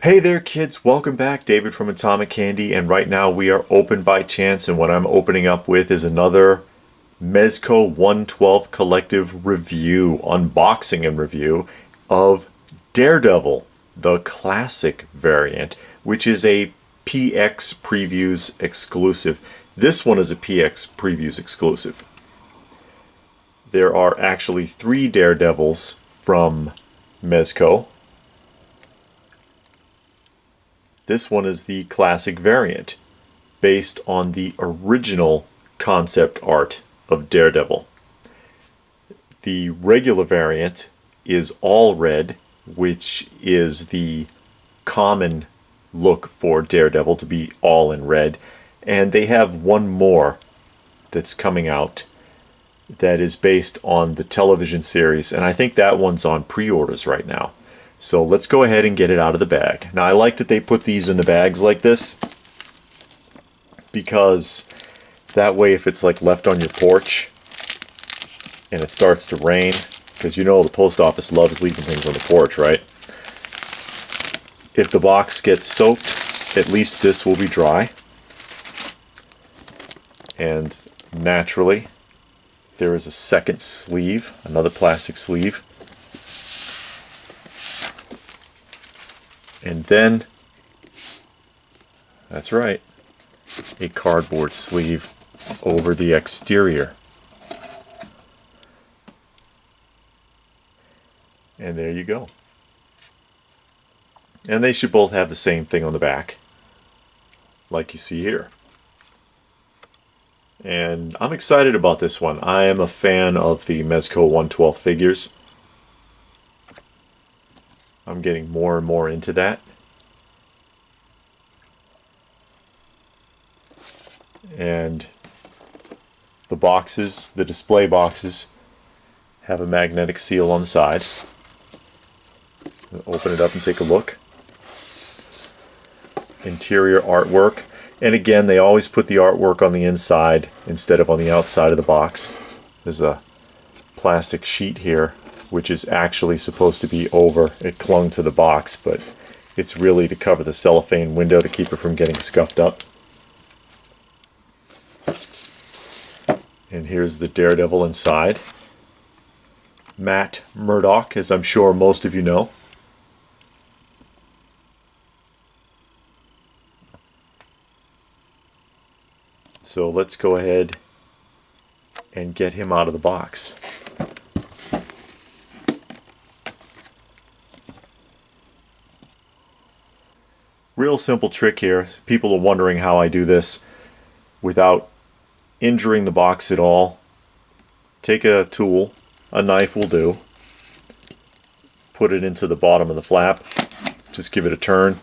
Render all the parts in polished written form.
Hey there kids, welcome back. David from Atomic Candy, and right now we are open by chance, and what I'm opening up with is another MEZCO 1/12 collective review, unboxing and review of Daredevil, the classic variant, which is a PX Previews exclusive. This one is a PX Previews exclusive. There are actually 3 Daredevils from MEZCO. This one is the classic variant, based on the original concept art of Daredevil. The regular variant is all red, which is the common look for Daredevil, to be all in red. And they have one more that's coming out that is based on the television series, and I think that one's on pre-orders right now. So let's go ahead and get it out of the bag. Now I like that they put these in the bags like this, because that way if it's like left on your porch and it starts to rain, because you know the post office loves leaving things on the porch, right? If the box gets soaked, at least this will be dry. And naturally there is a second sleeve, another plastic sleeve. And then, that's right, a cardboard sleeve over the exterior. And there you go. And they should both have the same thing on the back, like you see here. And I'm excited about this one. I am a fan of the MEZCO 1/12 figures. I'm getting more and more into that. And the boxes, the display boxes, have a magnetic seal on the side. Open it up and take a look. Interior artwork. And again, they always put the artwork on the inside instead of on the outside of the box. There's a plastic sheet here, which is actually supposed to be over. It clung to the box, but it's really to cover the cellophane window to keep it from getting scuffed up. And here's the Daredevil inside. Matt Murdock, as I'm sure most of you know. So let's go ahead and get him out of the box. Real simple trick here. People are wondering how I do this without injuring the box at all. Take a tool, a knife will do. Put it into the bottom of the flap. Just give it a turn.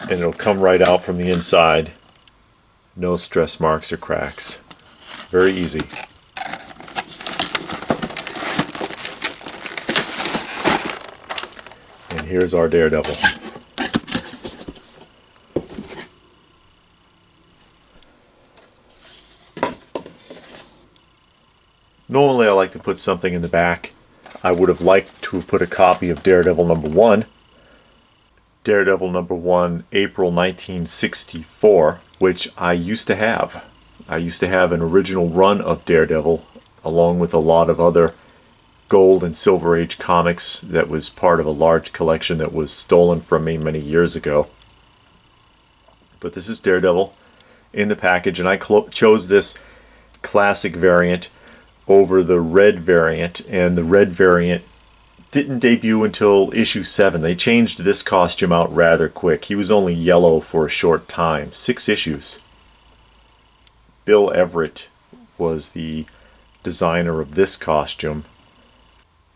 And it'll come right out from the inside. No stress marks or cracks. Very easy. And here's our Daredevil. Normally I like to put something in the back. I would have liked to have put a copy of Daredevil #1. Daredevil #1, April 1964, which I used to have. I used to have an original run of Daredevil, along with a lot of other Gold and Silver Age comics that was part of a large collection that was stolen from me many years ago. But this is Daredevil in the package, and I chose this classic variant over the red variant, and the red variant didn't debut until issue 7. They changed this costume out rather quick. He was only yellow for a short time, 6 issues. Bill Everett was the designer of this costume,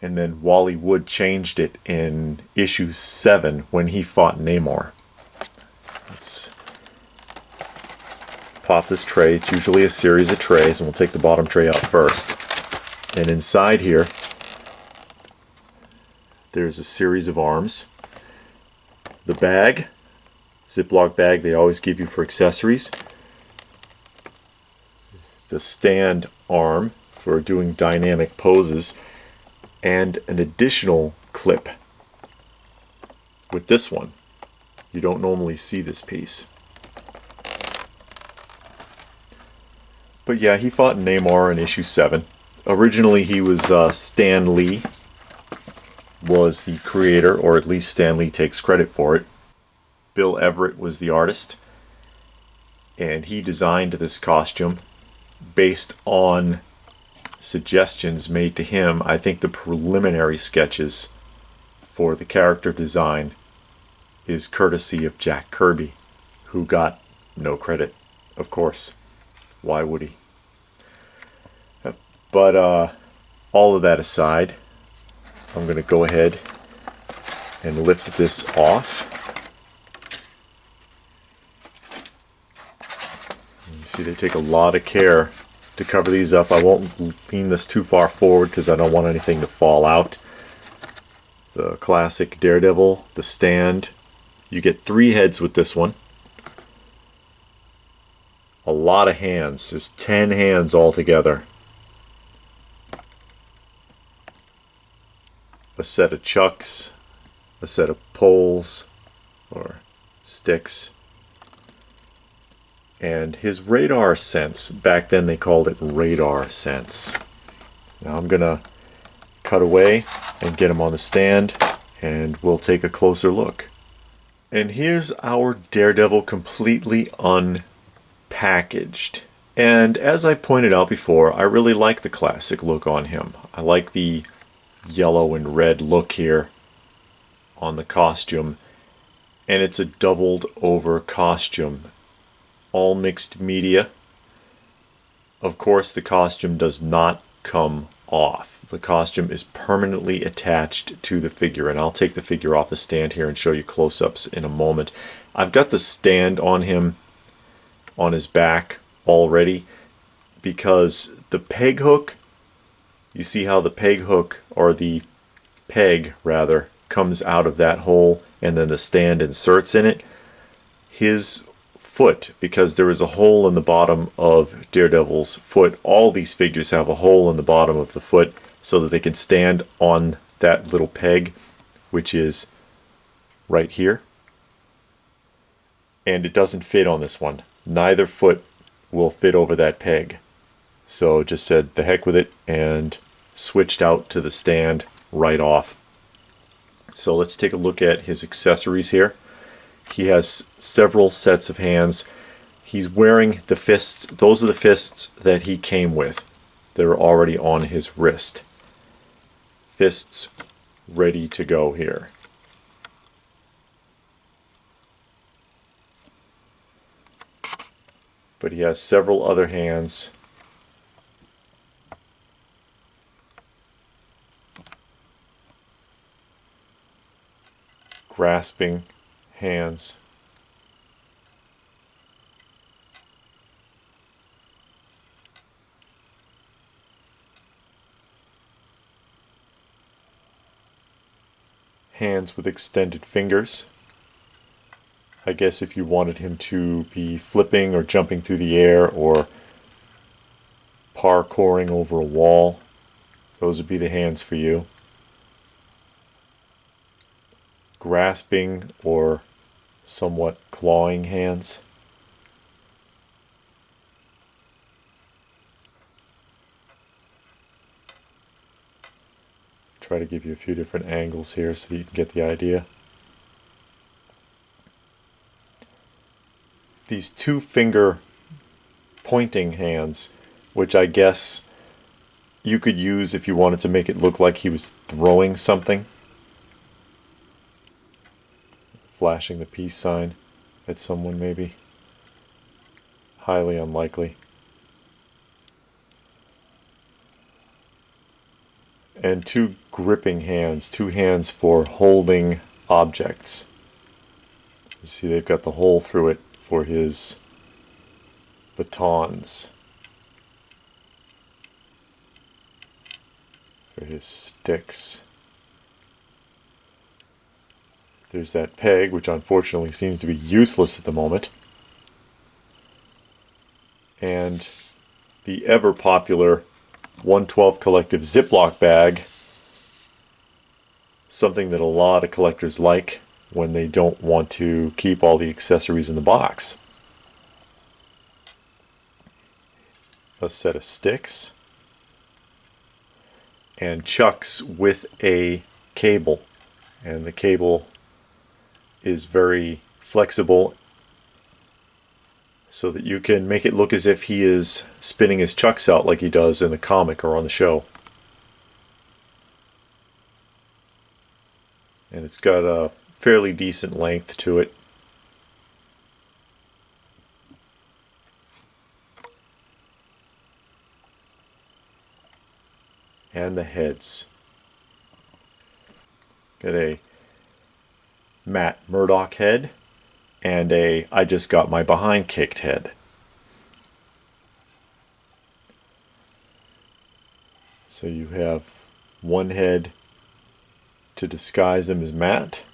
and then Wally Wood changed it in issue 7 when he fought Namor. Let's pop this tray. It's usually a series of trays, and we'll take the bottom tray out first. And inside here, there's a series of arms. The bag, Ziploc bag they always give you for accessories. The stand arm for doing dynamic poses, and an additional clip with this one. You don't normally see this piece. But yeah, he fought Namor in issue 7. Originally he was Stan Lee was the creator, or at least Stan Lee takes credit for it. Bill Everett was the artist, and he designed this costume based on suggestions made to him. I think the preliminary sketches for the character design is courtesy of Jack Kirby, who got no credit, of course. Why would he? But all of that aside, I'm going to go ahead and lift this off. You see, they take a lot of care to cover these up. I won't lean this too far forward because I don't want anything to fall out. The classic Daredevil, the stand. You get 3 heads with this one. A lot of hands. There's 10 hands altogether. A set of chucks, a set of poles or sticks, and his radar sense. Back then they called it radar sense. Now I'm gonna cut away and get him on the stand, and we'll take a closer look. And here's our Daredevil completely unpackaged. And as I pointed out before, I really like the classic look on him. I like the yellow and red look here on the costume, and it's a doubled over costume, all mixed media. Of course, the costume does not come off. The costume is permanently attached to the figure, and I'll take the figure off the stand here and show you close-ups in a moment. I've got the stand on him on his back already because the peg hook, you see how the peg hook, or the peg rather, comes out of that hole and then the stand inserts in it? His foot, because there is a hole in the bottom of Daredevil's foot, all these figures have a hole in the bottom of the foot so that they can stand on that little peg, which is right here. And it doesn't fit on this one. Neither foot will fit over that peg. So just said the heck with it and switched out to the stand right off. So let's take a look at his accessories here. He has several sets of hands. He's wearing the fists. Those are the fists that he came with. They're already on his wrist. Fists ready to go here. But he has several other hands. Grasping hands. Hands with extended fingers. I guess if you wanted him to be flipping or jumping through the air or parkouring over a wall, those would be the hands for you. Grasping or somewhat clawing hands. Try to give you a few different angles here so you can get the idea. These 2-finger pointing hands, which I guess you could use if you wanted to make it look like he was throwing something. Flashing the peace sign at someone, maybe. Highly unlikely. And 2 gripping hands, 2 hands for holding objects. You see they've got the hole through it for his batons, for his sticks. There's that peg, which unfortunately seems to be useless at the moment. And the ever popular 1/12 Collective Ziploc bag, something that a lot of collectors like. when they don't want to keep all the accessories in the box. A set of sticks and chucks with a cable, and the cable is very flexible so that you can make it look as if he is spinning his chucks out like he does in the comic or on the show. And it's got a fairly decent length to it. And the heads. Got a Matt Murdock head and a I just got my behind kicked head. So you have one head to disguise him as Matt,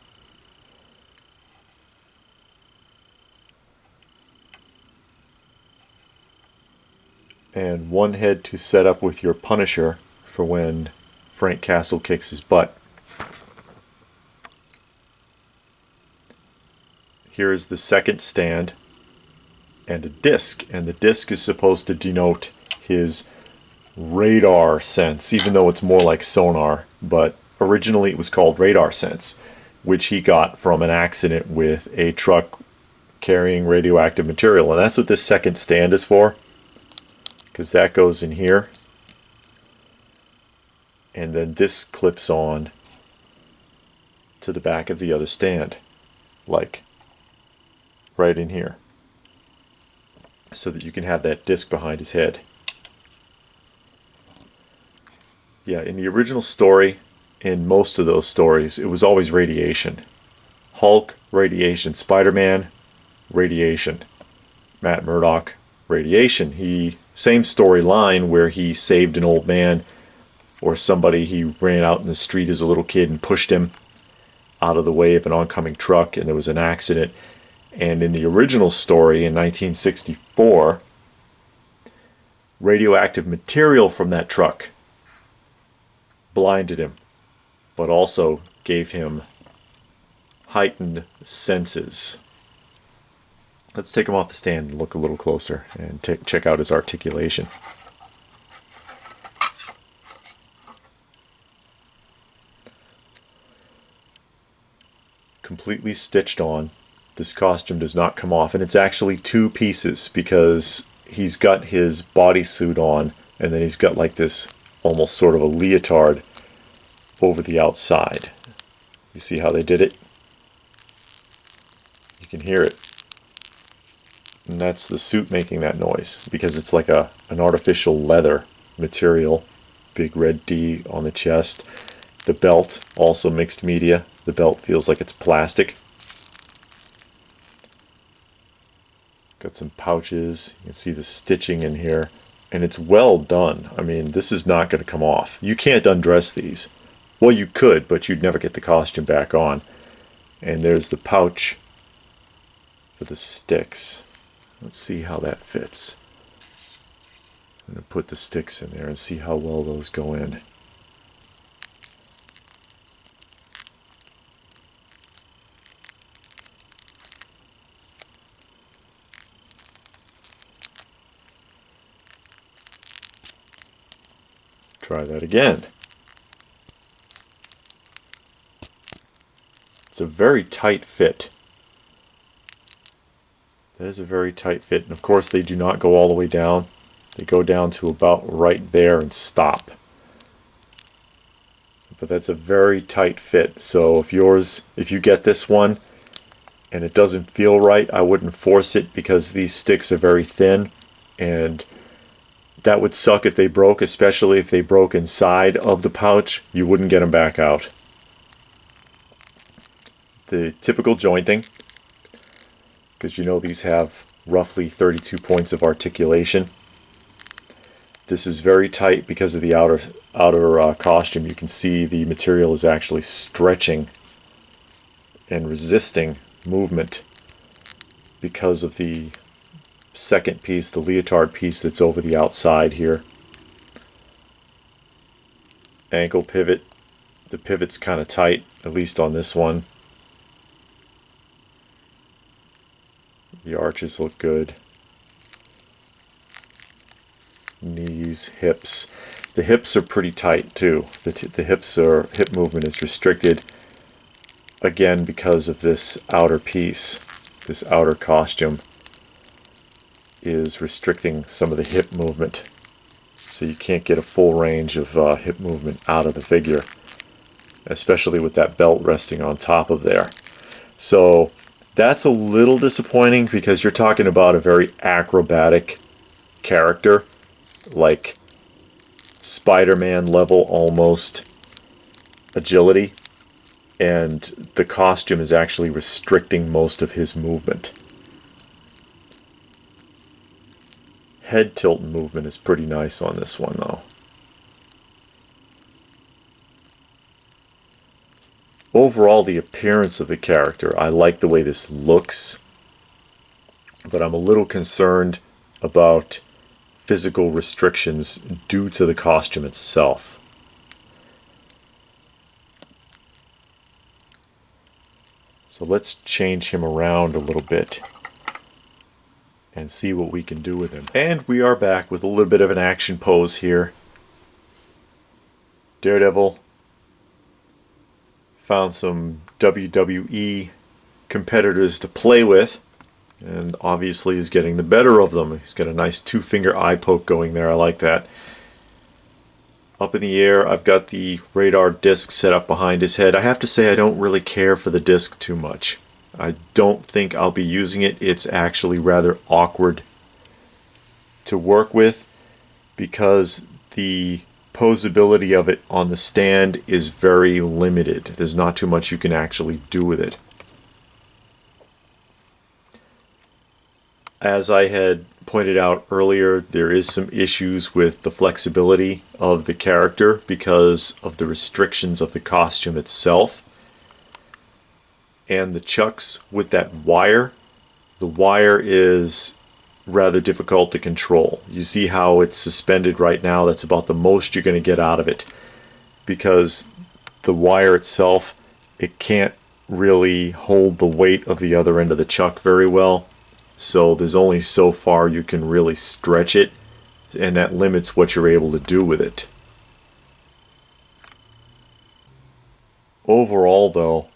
and one head to set up with your Punisher for when Frank Castle kicks his butt. Here is the second stand and a disc, and the disc is supposed to denote his radar sense, even though it's more like sonar, but originally it was called radar sense, which he got from an accident with a truck carrying radioactive material. And that's what this second stand is for, because that goes in here, and then this clips on to the back of the other stand, like right in here, so that you can have that disc behind his head. Yeah, in the original story, in most of those stories, it was always radiation. Hulk, radiation. Spider-Man, radiation. Matt Murdock, radiation. Same storyline where he saved an old man or somebody. He ran out in the street as a little kid and pushed him out of the way of an oncoming truck, and there was an accident. And in the original story in 1964, radioactive material from that truck blinded him, but also gave him heightened senses. Let's take him off the stand and look a little closer and check out his articulation. Completely stitched on. This costume does not come off, and it's actually two pieces because he's got his bodysuit on and then he's got like this almost sort of a leotard over the outside. You see how they did it? You can hear it. And that's the suit making that noise because it's like an artificial leather material. Big red D on the chest. The belt, also mixed media. The belt feels like it's plastic. Got some pouches. You can see the stitching in here. And it's well done. I mean, this is not going to come off. You can't undress these. Well, you could, but you'd never get the costume back on. And there's the pouch for the sticks. Let's see how that fits. I'm going to put the sticks in there and see how well those go in. Try that again. It's a very tight fit. That is a very tight fit. And of course they do not go all the way down. They go down to about right there and stop. But that's a very tight fit. So if you get this one and it doesn't feel right, I wouldn't force it because these sticks are very thin, and that would suck if they broke, especially if they broke inside of the pouch. You wouldn't get them back out. The typical jointing, because you know these have roughly 32 points of articulation. This is very tight because of the outer costume. You can see the material is actually stretching and resisting movement because of the second piece, the leotard piece that's over the outside here. Ankle pivot. The pivot's kind of tight, at least on this one. The arches look good. Knees, hips. The hips are pretty tight too. The hip movement is restricted, again, because of this outer piece. This outer costume is restricting some of the hip movement. So you can't get a full range of hip movement out of the figure, especially with that belt resting on top of there. So that's a little disappointing because you're talking about a very acrobatic character, like Spider-Man level almost agility, and the costume is actually restricting most of his movement. Head tilt movement is pretty nice on this one though. Overall, the appearance of the character, I like the way this looks, but I'm a little concerned about physical restrictions due to the costume itself. So let's change him around a little bit and see what we can do with him. And we are back with a little bit of an action pose here. Daredevil found some WWE competitors to play with, and obviously is getting the better of them. He's got a nice two-finger eye poke going there. I like that. Up in the air, I've got the radar disc set up behind his head. I have to say I don't really care for the disc too much. I don't think I'll be using it. It's actually rather awkward to work with because the posability of it on the stand is very limited. There's not too much you can actually do with it. As I had pointed out earlier, there is some issues with the flexibility of the character because of the restrictions of the costume itself. And the chucks with that wire, the wire is rather difficult to control. You see how it's suspended right now? That's about the most you're going to get out of it, because the wire itself, it can't really hold the weight of the other end of the chuck very well. So there's only so far you can really stretch it, and that limits what you're able to do with it. Overall though,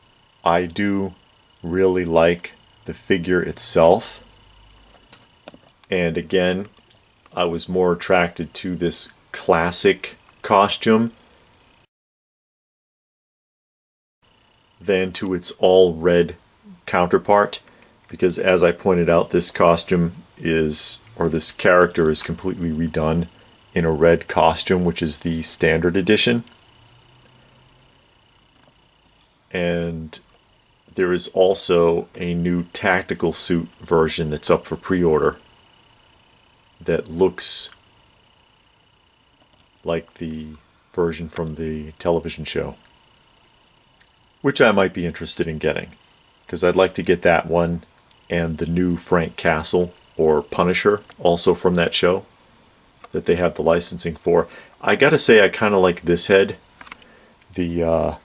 I do really like the figure itself. And again, I was more attracted to this classic costume than to its all red counterpart, because as I pointed out, this costume is, or this character is completely redone in a red costume, which is the standard edition. And there is also a new tactical suit version that's up for pre-order that looks like the version from the television show, which I might be interested in getting, because I'd like to get that one and the new Frank Castle or Punisher also from that show that they have the licensing for. I gotta say, I kind of like this head, the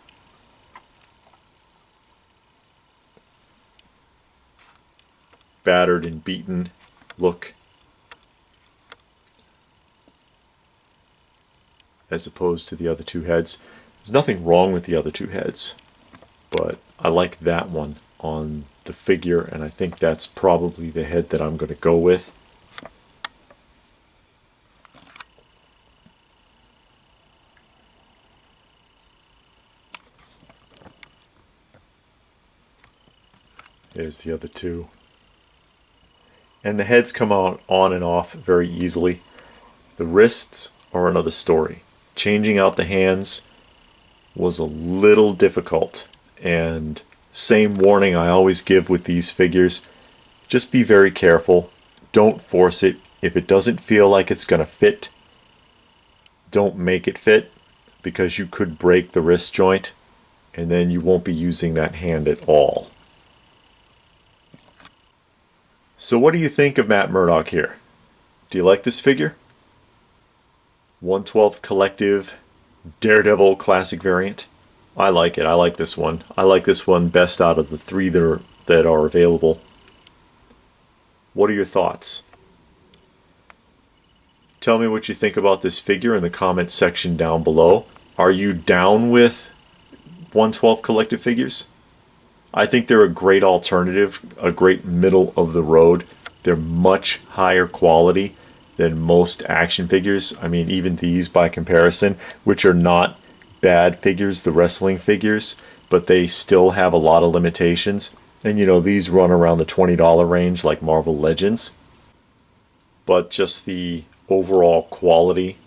battered and beaten look, as opposed to the other two heads. There's nothing wrong with the other two heads, but I like that one on the figure, and I think that's probably the head that I'm going to go with. There's the other two. And the heads come out on and off very easily. The wrists are another story. Changing out the hands was a little difficult, and same warning I always give with these figures: just be very careful. Don't force it. If it doesn't feel like it's going to fit, don't make it fit, because you could break the wrist joint and then you won't be using that hand at all. So what do you think of Matt Murdock here? Do you like this figure? 1/12 Collective Daredevil Classic variant. I like it. I like this one. I like this one best out of the three that are available. What are your thoughts? Tell me what you think about this figure in the comment section down below. Are you down with 1/12 collected figures? I think they're a great alternative, a great middle of the road. They're much higher quality than most action figures. I mean, even these by comparison, which are not bad figures, the wrestling figures, but they still have a lot of limitations. And you know, these run around the $20 range like Marvel Legends. But just the overall quality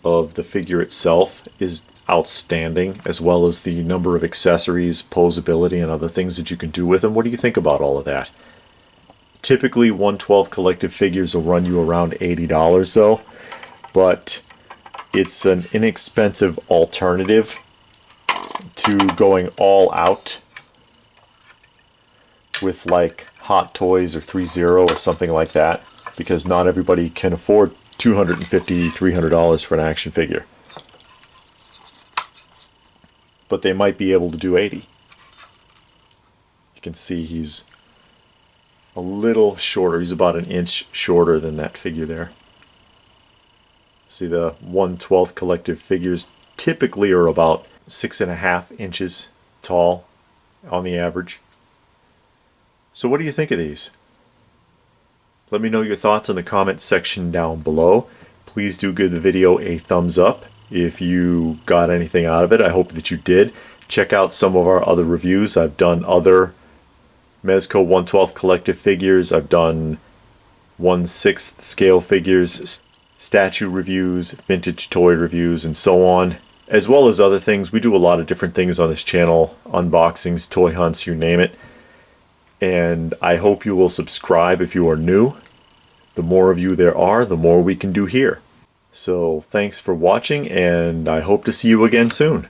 of the figure itself is outstanding, as well as the number of accessories, posability, and other things that you can do with them. What do you think about all of that? Typically 1/12 collective figures will run you around $80 though, but it's an inexpensive alternative to going all out with like Hot Toys or 3-0 or something like that, because not everybody can afford $250, $300 for an action figure. But they might be able to do 80. You can see he's a little shorter. He's about an inch shorter than that figure there. See, the 1/12 collective figures typically are about 6.5 inches tall on the average. So what do you think of these? Let me know your thoughts in the comment section down below. Please do give the video a thumbs up if you got anything out of it. I hope that you did. Check out some of our other reviews. I've done other MEZCO 1/12 collective figures. I've done 1/6 scale figures, statue reviews, vintage toy reviews, and so on, as well as other things. We do a lot of different things on this channel, unboxings, toy hunts, you name it. And I hope you will subscribe if you are new. The more of you there are, the more we can do here. So thanks for watching, and I hope to see you again soon.